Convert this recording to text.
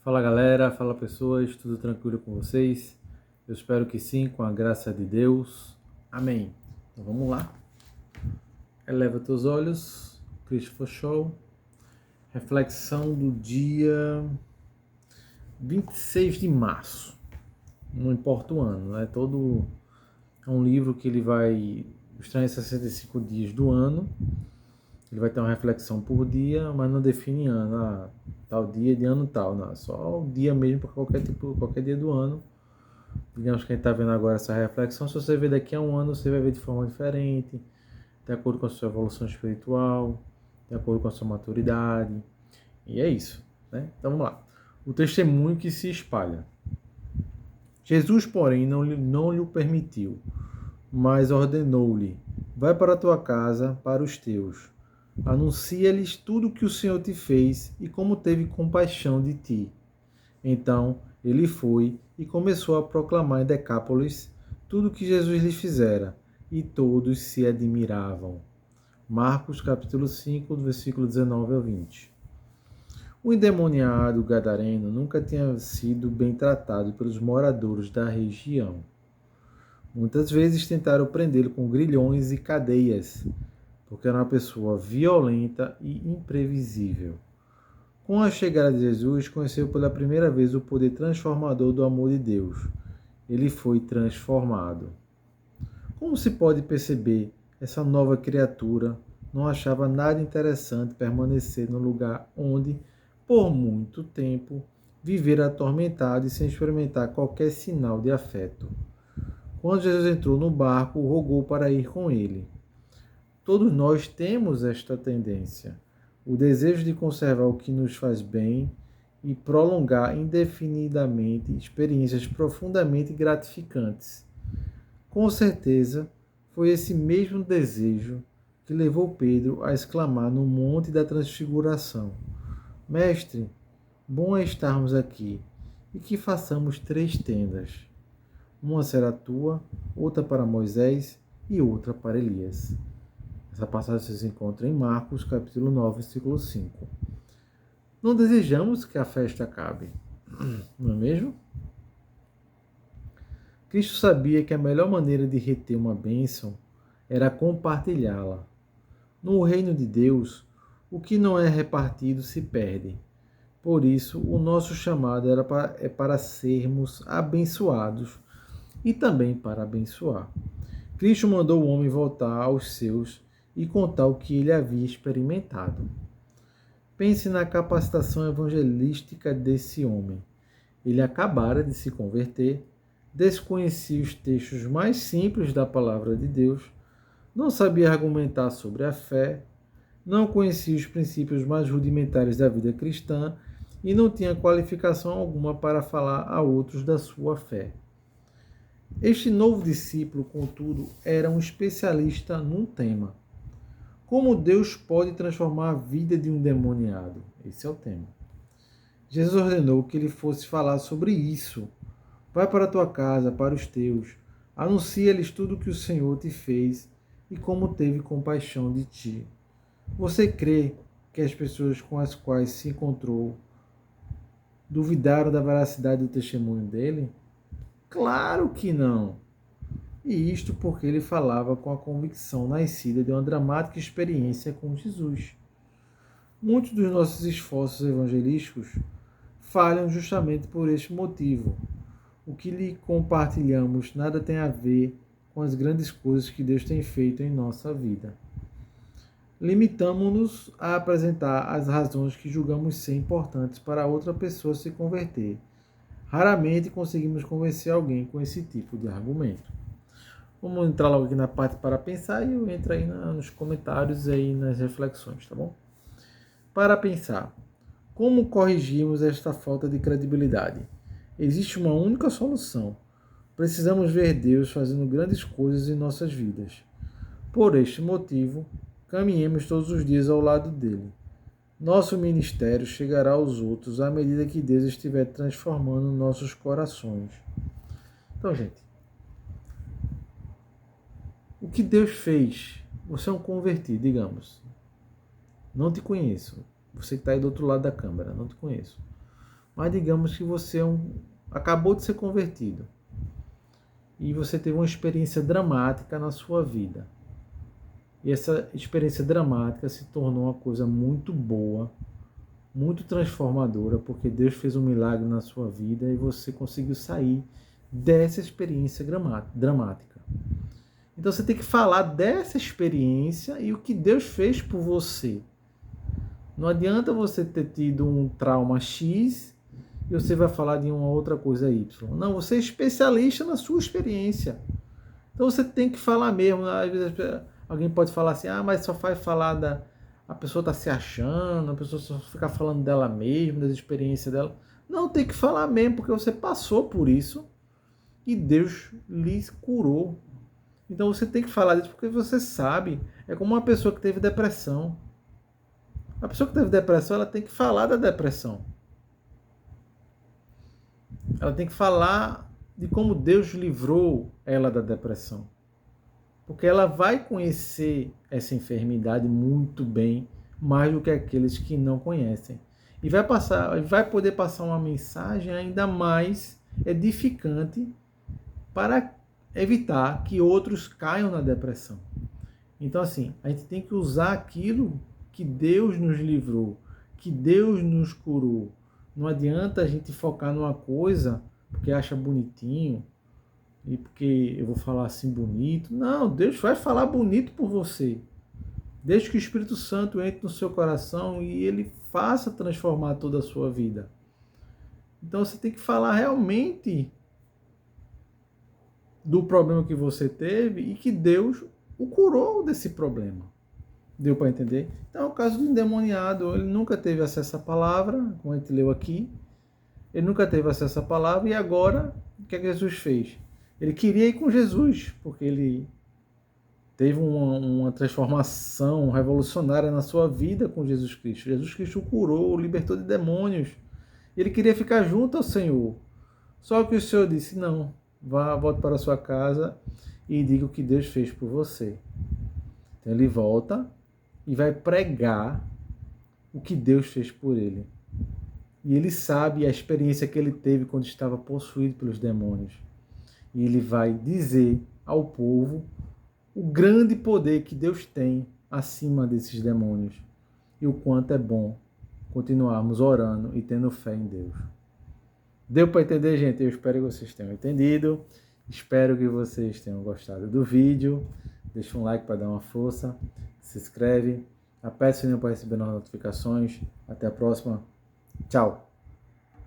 Fala galera, fala pessoas, tudo tranquilo com vocês? Eu espero que sim, com a graça de Deus. Amém. Então vamos lá. Eleva teus olhos, Christopher Show. Reflexão do dia 26 de março. Não importa o ano, é um livro que ele vai os 365 dias do ano. Ele vai ter uma reflexão por dia, mas não define ano, tal dia de ano tal, não. Só o dia mesmo para qualquer dia do ano. Digamos que a gente está vendo agora essa reflexão. Se você ver daqui a um ano, você vai ver de forma diferente, de acordo com a sua evolução espiritual, de acordo com a sua maturidade. E é isso, né? Então vamos lá. O testemunho que se espalha. Jesus, porém, não lhe o permitiu, mas ordenou-lhe: vai para a tua casa, para os teus. Anuncia-lhes tudo o que o Senhor te fez e como teve compaixão de ti. Então ele foi e começou a proclamar em Decápolis tudo o que Jesus lhe fizera, e todos se admiravam. Marcos capítulo 5, do versículo 19 ao 20. O endemoniado gadareno nunca tinha sido bem tratado pelos moradores da região. Muitas vezes tentaram prendê-lo com grilhões e cadeias, porque era uma pessoa violenta e imprevisível. Com a chegada de Jesus, conheceu pela primeira vez o poder transformador do amor de Deus. Ele foi transformado. Como se pode perceber, essa nova criatura não achava nada interessante permanecer no lugar onde, por muito tempo, vivera atormentado e sem experimentar qualquer sinal de afeto. Quando Jesus entrou no barco, rogou para ir com ele. Todos nós temos esta tendência, o desejo de conservar o que nos faz bem e prolongar indefinidamente experiências profundamente gratificantes. Com certeza, foi esse mesmo desejo que levou Pedro a exclamar no Monte da Transfiguração: Mestre, bom é estarmos aqui, e que façamos 3 tendas. Uma será tua, outra para Moisés e outra para Elias. Essa passagem se encontra em Marcos, capítulo 9, versículo 5. Não desejamos que a festa acabe, não é mesmo? Cristo sabia que a melhor maneira de reter uma bênção era compartilhá-la. No reino de Deus, o que não é repartido se perde. Por isso, o nosso chamado é para sermos abençoados e também para abençoar. Cristo mandou o homem voltar aos seus e contar o que ele havia experimentado. Pense na capacitação evangelística desse homem. Ele acabara de se converter, desconhecia os textos mais simples da palavra de Deus, não sabia argumentar sobre a fé, não conhecia os princípios mais rudimentares da vida cristã e não tinha qualificação alguma para falar a outros da sua fé. Este novo discípulo, contudo, era um especialista num tema. Como Deus pode transformar a vida de um endemoniado? Esse é o tema. Jesus ordenou que ele fosse falar sobre isso. Vai para a tua casa, para os teus. Anuncia-lhes tudo o que o Senhor te fez e como teve compaixão de ti. Você crê que as pessoas com as quais se encontrou duvidaram da veracidade do testemunho dele? Claro que não! E isto porque ele falava com a convicção nascida de uma dramática experiência com Jesus. Muitos dos nossos esforços evangelísticos falham justamente por este motivo. O que lhe compartilhamos nada tem a ver com as grandes coisas que Deus tem feito em nossa vida. Limitamos-nos a apresentar as razões que julgamos ser importantes para outra pessoa se converter. Raramente conseguimos convencer alguém com esse tipo de argumento. Vamos entrar logo aqui na parte para pensar e eu entro aí nos comentários e aí nas reflexões, tá bom? Para pensar, como corrigimos esta falta de credibilidade? Existe uma única solução. Precisamos ver Deus fazendo grandes coisas em nossas vidas. Por este motivo, caminhemos todos os dias ao lado dele. Nosso ministério chegará aos outros à medida que Deus estiver transformando nossos corações. Então, gente, o que Deus fez? Você é um convertido, digamos. Não te conheço. Você que está aí do outro lado da câmera, não te conheço. Mas digamos que você acabou de ser convertido e você teve uma experiência dramática na sua vida. E essa experiência dramática se tornou uma coisa muito boa, muito transformadora, porque Deus fez um milagre na sua vida e você conseguiu sair dessa experiência dramática. Então você tem que falar dessa experiência e o que Deus fez por você. Não adianta você ter tido um trauma X e você vai falar de uma outra coisa Y. Não, você é especialista na sua experiência. Então você tem que falar mesmo. Às vezes alguém pode falar assim, mas só faz falar da... A pessoa está se achando, a pessoa só fica falando dela mesma, das experiências dela. Não, tem que falar mesmo, porque você passou por isso e Deus lhe curou. Então você tem que falar disso porque você sabe. É como uma pessoa que teve depressão. A pessoa que teve depressão, ela tem que falar da depressão. Ela tem que falar de como Deus livrou ela da depressão. Porque ela vai conhecer essa enfermidade muito bem, mais do que aqueles que não conhecem. E vai poder passar uma mensagem ainda mais edificante para evitar que outros caiam na depressão. Então, assim, a gente tem que usar aquilo que Deus nos livrou, que Deus nos curou. Não adianta a gente focar numa coisa porque acha bonitinho e porque eu vou falar assim bonito. Não, Deus vai falar bonito por você. Deixe que o Espírito Santo entre no seu coração e ele faça transformar toda a sua vida. Então você tem que falar realmente do problema que você teve e que Deus o curou desse problema. Deu para entender? Então, o caso do endemoniado, ele nunca teve acesso à palavra, como a gente leu aqui. Ele nunca teve acesso à palavra e agora, o que é que Jesus fez? Ele queria ir com Jesus, porque ele teve uma transformação revolucionária na sua vida com Jesus Cristo. Jesus Cristo o curou, o libertou de demônios. Ele queria ficar junto ao Senhor. Só que o Senhor disse, não, volte para a sua casa e diga o que Deus fez por você. Então ele volta e vai pregar o que Deus fez por ele. E ele sabe a experiência que ele teve quando estava possuído pelos demônios. E ele vai dizer ao povo o grande poder que Deus tem acima desses demônios. E o quanto é bom continuarmos orando e tendo fé em Deus. Deu para entender, gente? Eu espero que vocês tenham entendido. Espero que vocês tenham gostado do vídeo. Deixa um like para dar uma força. Se inscreve. Aperte o sininho para receber novas notificações. Até a próxima. Tchau.